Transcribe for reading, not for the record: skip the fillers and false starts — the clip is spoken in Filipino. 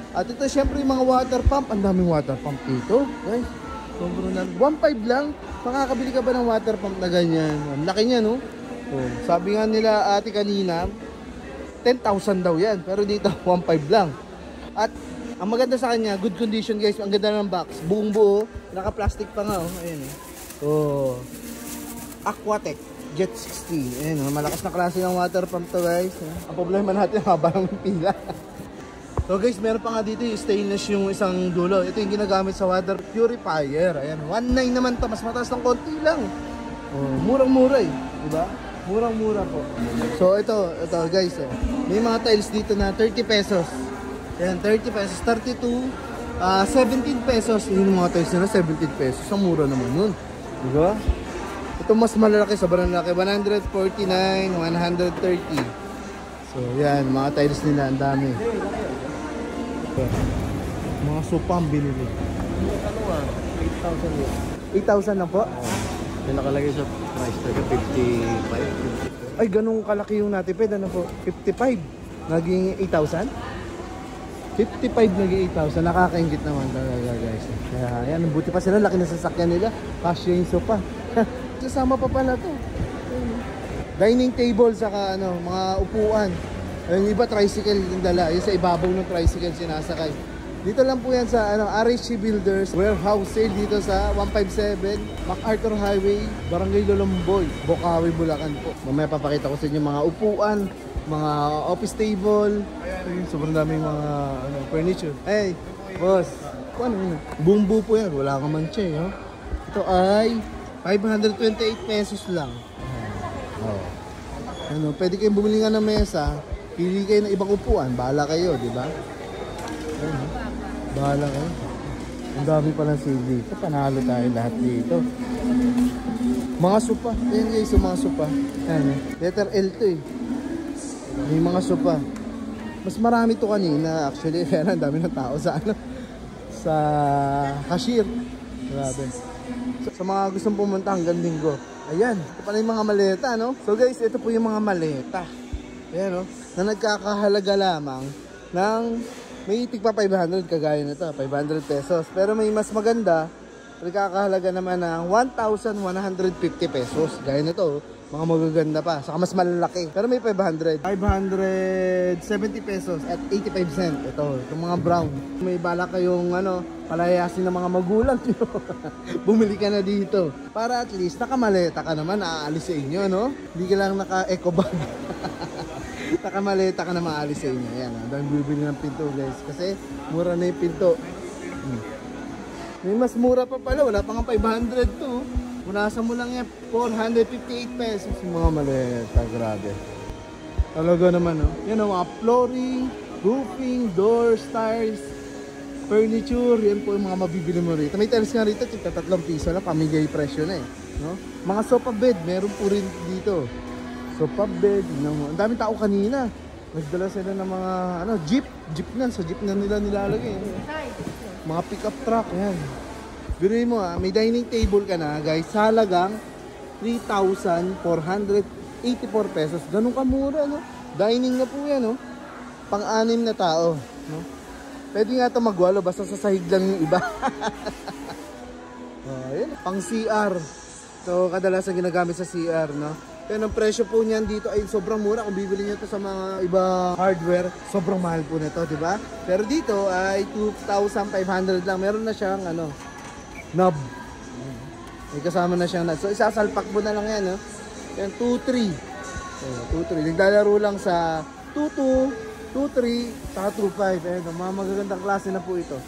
At ito syempre yung mga water pump. Ang daming water pump dito, guys. Sobrang lang. 1.5 lang. Makakabili ka ba ng water pump na ganyan? Ang laki niya, no? Oh, sabi nga nila ate kanina, 10,000 daw yan. Pero dito, 1.5 lang. At ang maganda sa kanya, good condition guys. Ang ganda ng box. Buong buo. Naka-plastic pa nga, oh. Ayan, eh. Oh. Aquatech Jet 60. Ayan, oh. Malakas na klase ng water pump to, guys. Ang problema natin, haba ng pila. So guys, meron pa nga dito yung stainless yung isang dulo. Ito yung ginagamit sa water purifier. Ayan, 1.9 naman to. Mas mataas ng konti lang. Oh, murang-mura eh. Diba? Murang-mura po. So ito guys. Oh. May mga tiles dito na 30 pesos. Ayan, 30 pesos. 32, 17 pesos. Yung mga tiles nila, 17 pesos. Ang mura naman yun. Diba? Ito mas malalaki, sobrang laki. 149, 130. So yan, mga tiles nila. Ang dami. Mga sopa ang binili. 8,000 lang po? Yung nakalagay sa price tag 55. Ay, ganun kalaki yung natipid. Ano po? 55. Naging 8,000? 55 naging 8,000. Nakakaingit naman talaga, guys. Kaya yan, buti pa sila. Laki na sasakyan nila. Kasya yung sopa. Kasama pa pala to. Dining table, saka ano, mga upuan. Yung iba tricycle yung dala, yung sa ibabaw ng tricycle sinasakay. Dito lang po yan sa ano, RHC Builders warehouse sale dito sa 157 MacArthur Highway, Barangay Lolomboy, Bocaue, Bulacan po. Mamaya papakita ko sa inyo mga upuan, mga office table. Ayun, sobrang daming mga ano, furniture. Hey, boss. Ano yun? Bumbu po yan, wala kang mancha eh. Oh. Ito ay 528 pesos lang. Oh. Ano, pwede kayong bumili nga ng mesa. Pili kayo ng ibang upuan, bahala kayo, di ba? Ayun, bahala kayo. Ang dami pa ng sale dito. Panalo tayo lahat dito. Mga sopa. Ayan guys, yung mga sopa. Ayan, letter L to eh. May mga sopa. Mas marami to kanina. Actually, kaya ang dami ng tao sa ano, sa cashier. Grabe. Sa mga gustong pumunta hanggang linggo. Ayan, ito pala yung mga maleta, no? So guys, ito po yung mga maleta. Ayan, no? Na nagkakahalaga lamang ng may tigpa 500 kagaya nito, 500 pesos. Pero may mas maganda, nagkakahalaga naman ng 1,150 pesos. Gaya nito, mga magaganda pa. Saka mas malalaki. Pero may 500. 570 pesos at 85 cent. Ito, itong mga brown. May bala kayong ano, palayasin ng mga magulang nyo. Bumili ka na dito. Para at least nakamaleta ka naman, aalis sa inyo, no? Hindi ka lang naka-eco bag. Nakamaleta ka na maalis sa inyo. Ayan, dahil bibili ng pinto guys. Kasi mura na yung pinto. May mas mura pa pala. Wala pang 500 to. Punasan mo lang yan. 458 pesos. Yung mga maleta. Grabe. Talaga naman, no? Yan ang mga flooring, roofing, doors, tires, furniture. Yan po yung mga mabibili mo rito. May tiles nga rito. Tigta 3 piso lang. Pamigay presyo na eh. No? Mga sofa bed. Meron po rin dito. Sofa bed, ang daming tao kanina. Nagdala sila ng mga ano, jeep na, sa jeep na nila nilalagay. Mga pickup truck, yan. Biruin mo may dining table ka na, guys, sa halagang 3,484 pesos. Ganun kamura, no? Dining na po yan, no? Pang-anim na tao, no? Pwede nga ito magwalo, basta sa sahig lang yung iba. Yan, pang CR. So, kadalasan ginagamit sa CR, no? Pero ang presyo po niyan dito ay sobrang mura. Kung bibili niyo ito sa mga iba hardware, sobrang mahal po nito, di ba? Pero dito ay 2,500 lang. Meron na siyang ano, knob. May kasama na siyang knob. So isasalpak mo na lang yan, no? Yan 2-3. 2-3. Naglalaro lang sa 2-2, 2-3, saka 2-5. Ayan, mga magagandang klase na po ito.